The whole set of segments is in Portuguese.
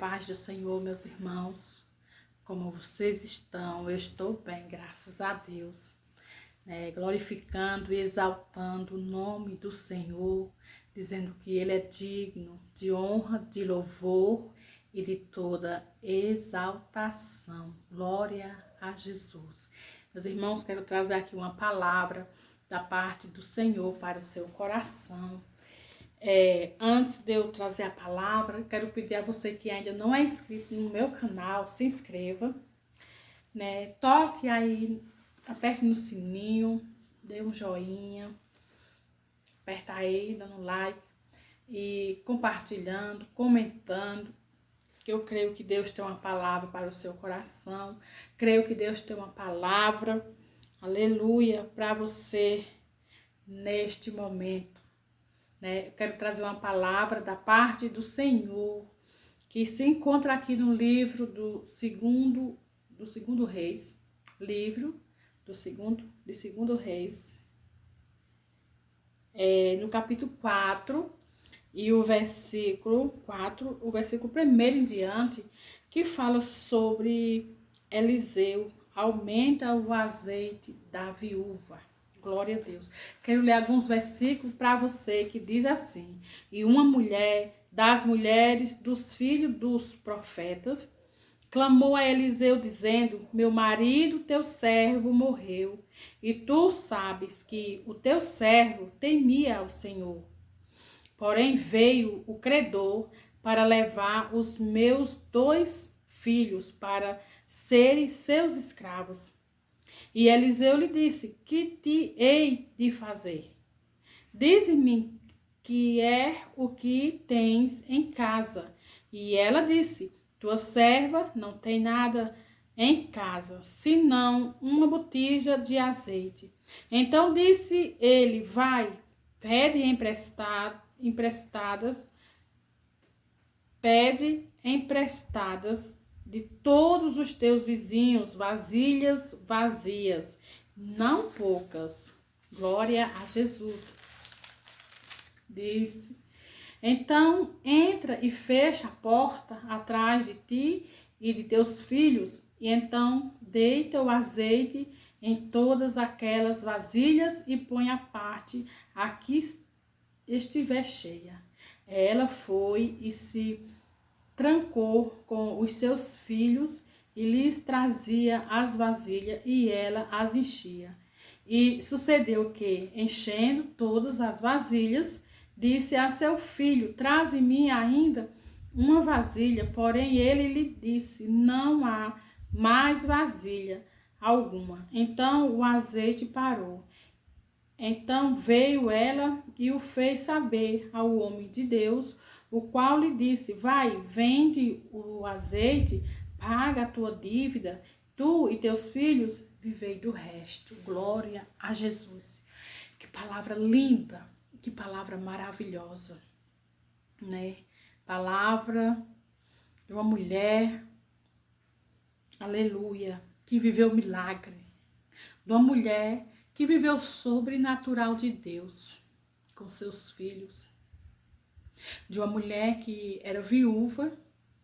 paz do Senhor, meus irmãos. Como vocês estão? Eu estou bem, graças a Deus. Glorificando e exaltando o nome do Senhor, dizendo que Ele é digno de honra, de louvor e de toda exaltação. Glória a Jesus. Meus irmãos, quero trazer aqui uma palavra da parte do Senhor para o seu coração. Antes de eu trazer a palavra, quero pedir a você que ainda não é inscrito no meu canal, se inscreva, toque aí, aperte no sininho, dê um joinha, aperta aí, dando like e compartilhando, comentando, que eu creio que Deus tem uma palavra para o seu coração, creio que Deus tem uma palavra, aleluia, para você neste momento. Eu quero trazer uma palavra da parte do Senhor, que se encontra aqui no livro do segundo Reis, livro de segundo Reis, no capítulo 4, e o versículo 4, o versículo 1 em diante, que fala sobre Eliseu, aumenta o azeite da viúva. Glória a Deus. Quero ler alguns versículos para você que diz assim: e uma mulher das mulheres dos filhos dos profetas clamou a Eliseu dizendo: meu marido, teu servo, morreu, e tu sabes que o teu servo temia ao Senhor. Porém veio o credor para levar os meus 2 filhos para serem seus escravos. E Eliseu lhe disse: que te hei de fazer? Dize-me que é o que tens em casa. E ela disse: tua serva não tem nada em casa, senão uma botija de azeite. Então disse ele: vai, pede emprestadas de todos os teus vizinhos vasilhas vazias, não poucas. Glória a Jesus. Disse: então entra e fecha a porta atrás de ti e de teus filhos, e então deita o azeite em todas aquelas vasilhas e põe a parte a que estiver cheia. Ela foi e se trancou com os seus filhos e lhes trazia as vasilhas e ela as enchia. E sucedeu que, enchendo todas as vasilhas, disse a seu filho: traze-me ainda uma vasilha. Porém ele lhe disse: não há mais vasilha alguma. Então o azeite parou. Então veio ela e o fez saber ao homem de Deus, o qual lhe disse: vai, vende o azeite, paga a tua dívida, tu e teus filhos vivei do resto. Glória a Jesus. Que palavra linda, que palavra maravilhosa, Palavra de uma mulher, aleluia, que viveu milagre, de uma mulher que viveu o sobrenatural de Deus com seus filhos, de uma mulher que era viúva,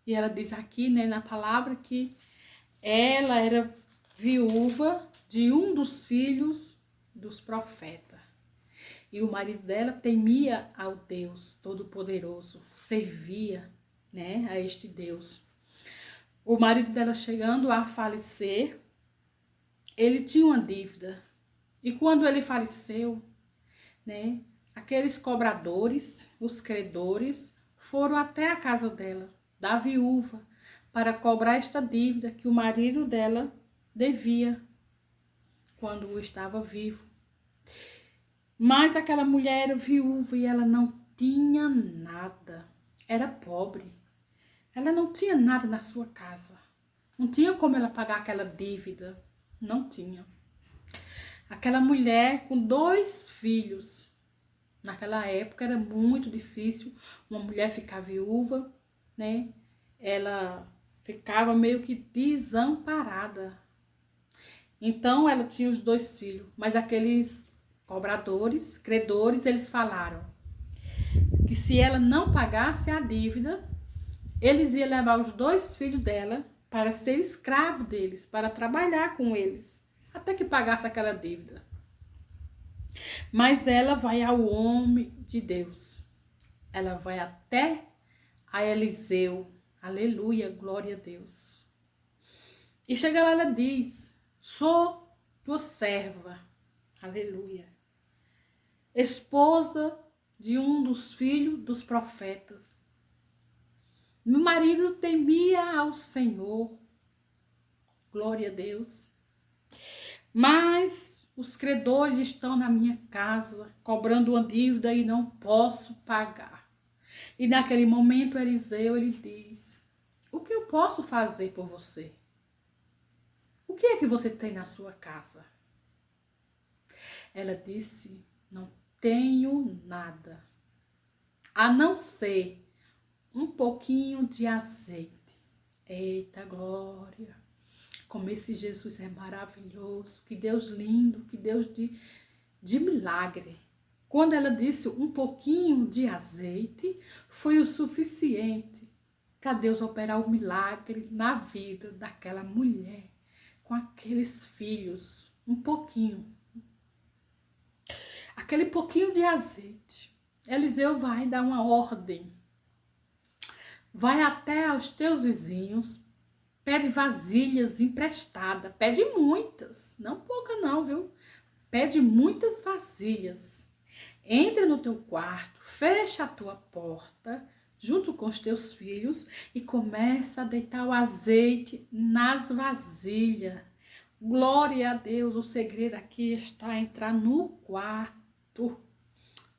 e ela diz aqui, na palavra, que ela era viúva de um dos filhos dos profetas. E o marido dela temia ao Deus Todo-Poderoso, servia, a este Deus. O marido dela, chegando a falecer, ele tinha uma dívida. E quando ele faleceu, aqueles cobradores, os credores, foram até a casa dela, da viúva, para cobrar esta dívida que o marido dela devia quando estava vivo. Mas aquela mulher era viúva e ela não tinha nada, era pobre. Ela não tinha nada na sua casa, não tinha como ela pagar aquela dívida, não tinha. Aquela mulher com 2 filhos, naquela época era muito difícil uma mulher ficar viúva, Ela ficava meio que desamparada. Então ela tinha os 2 filhos, mas aqueles cobradores, credores, eles falaram que se ela não pagasse a dívida, Eles iam levar os 2 filhos dela para ser escravo deles, para trabalhar com eles, até que pagasse aquela dívida. Mas ela vai ao homem de Deus. Ela vai até a Eliseu. Aleluia, glória a Deus. E chega lá, ela diz: sou tua serva. Aleluia. Esposa de um dos filhos dos profetas. Meu marido temia ao Senhor. Glória a Deus. Mas os credores estão na minha casa, cobrando uma dívida e não posso pagar. E naquele momento Eliseu, ele diz: o que eu posso fazer por você? O que é que você tem na sua casa? Ela disse: não tenho nada, a não ser um pouquinho de azeite. Eita glória! Como esse Jesus é maravilhoso, que Deus lindo, que Deus de milagre. Quando ela disse um pouquinho de azeite, foi o suficiente para Deus operar o milagre na vida daquela mulher, com aqueles filhos. Um pouquinho. Aquele pouquinho de azeite. Eliseu vai dar uma ordem. Vai até aos teus vizinhos, pede vasilhas emprestadas, pede muitas, não pouca não, viu? Pede muitas vasilhas. Entra no teu quarto, fecha a tua porta, junto com os teus filhos, e começa a deitar o azeite nas vasilhas. Glória a Deus, o segredo aqui está entrar no quarto.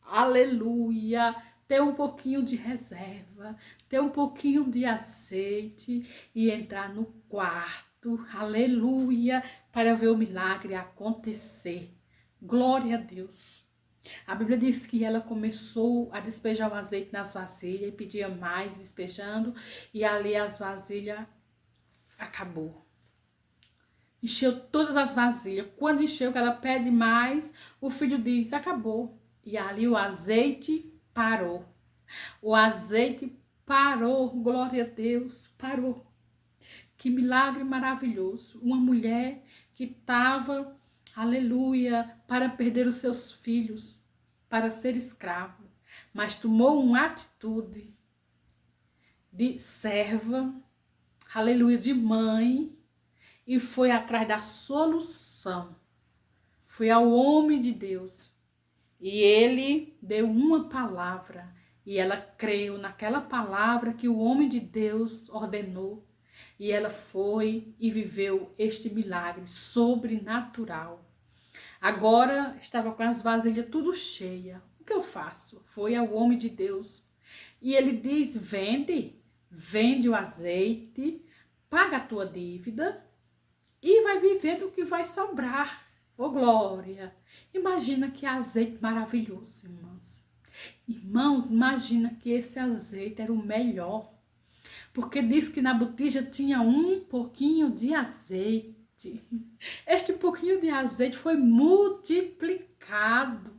Aleluia! Ter um pouquinho de reserva, ter um pouquinho de azeite e entrar no quarto. Aleluia! Para ver o milagre acontecer. Glória a Deus. A Bíblia diz que ela começou a despejar o azeite nas vasilhas e pedia mais, despejando, e ali as vasilhas acabou. Encheu todas as vasilhas. Quando encheu, que ela pede mais, o filho diz: acabou. E ali o azeite parou. O azeite parou. Glória a Deus, parou. Que milagre maravilhoso. Uma mulher que estava, aleluia, para perder os seus filhos, para ser escravo, mas tomou uma atitude de serva, aleluia, de mãe, e foi atrás da solução. Foi ao homem de Deus. E ele deu uma palavra. E ela creu naquela palavra que o homem de Deus ordenou. E ela foi e viveu este milagre sobrenatural. Agora estava com as vasilhas tudo cheia. O que eu faço? Foi ao homem de Deus. E ele diz: vende o azeite, paga a tua dívida e vai viver do que vai sobrar. Ô glória! Imagina que azeite maravilhoso, irmãos. Irmãos, imagina que esse azeite era o melhor. Porque diz que na botija tinha um pouquinho de azeite. Este pouquinho de azeite foi multiplicado.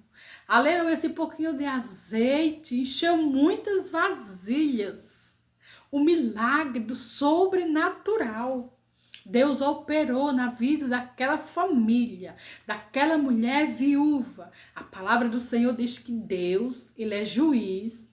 Aleluia, esse pouquinho de azeite encheu muitas vasilhas. O milagre do sobrenatural. Deus operou na vida daquela família, daquela mulher viúva. A palavra do Senhor diz que Deus, ele é juiz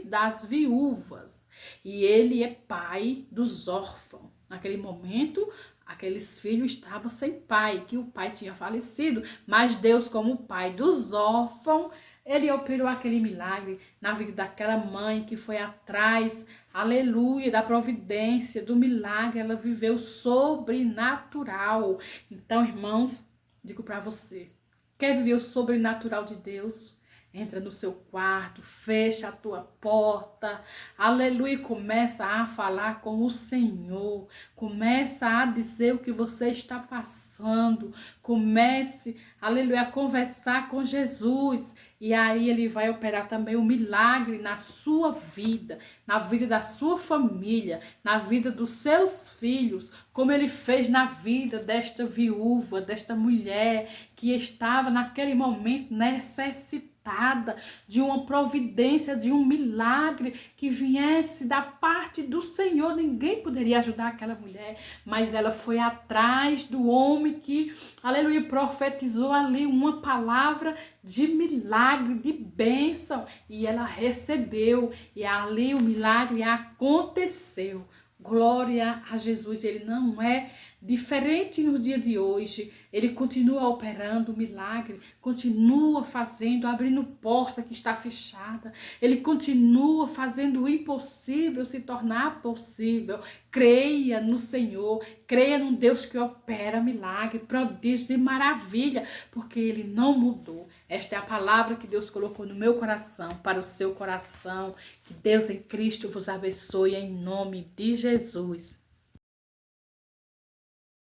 das viúvas. E ele é pai dos órfãos. Naquele momento, aqueles filhos estavam sem pai, que o pai tinha falecido. Mas Deus, como pai dos órfãos, ele operou aquele milagre na vida daquela mãe que foi atrás, aleluia, da providência, do milagre. Ela viveu sobrenatural. Então, irmãos, digo para você, quer viver o sobrenatural de Deus? Entra no seu quarto, fecha a tua porta, aleluia, e começa a falar com o Senhor, começa a dizer o que você está passando, comece, aleluia, a conversar com Jesus, e aí ele vai operar também um milagre na sua vida, na vida da sua família, na vida dos seus filhos, como ele fez na vida desta viúva, desta mulher que estava naquele momento necessitada. necessitada de uma providência, de um milagre que viesse da parte do Senhor. Ninguém poderia ajudar aquela mulher, mas ela foi atrás do homem que, aleluia, profetizou ali uma palavra de milagre, de bênção, e ela recebeu, e ali o milagre aconteceu. Glória a Jesus. Ele não é diferente no dia de hoje. Ele continua operando o milagre, continua fazendo, abrindo porta que está fechada. Ele continua fazendo o impossível se tornar possível. Creia no Senhor, creia num Deus que opera milagre, prodígios e maravilha, porque Ele não mudou. Esta é a palavra que Deus colocou no meu coração, para o seu coração. Que Deus em Cristo vos abençoe em nome de Jesus.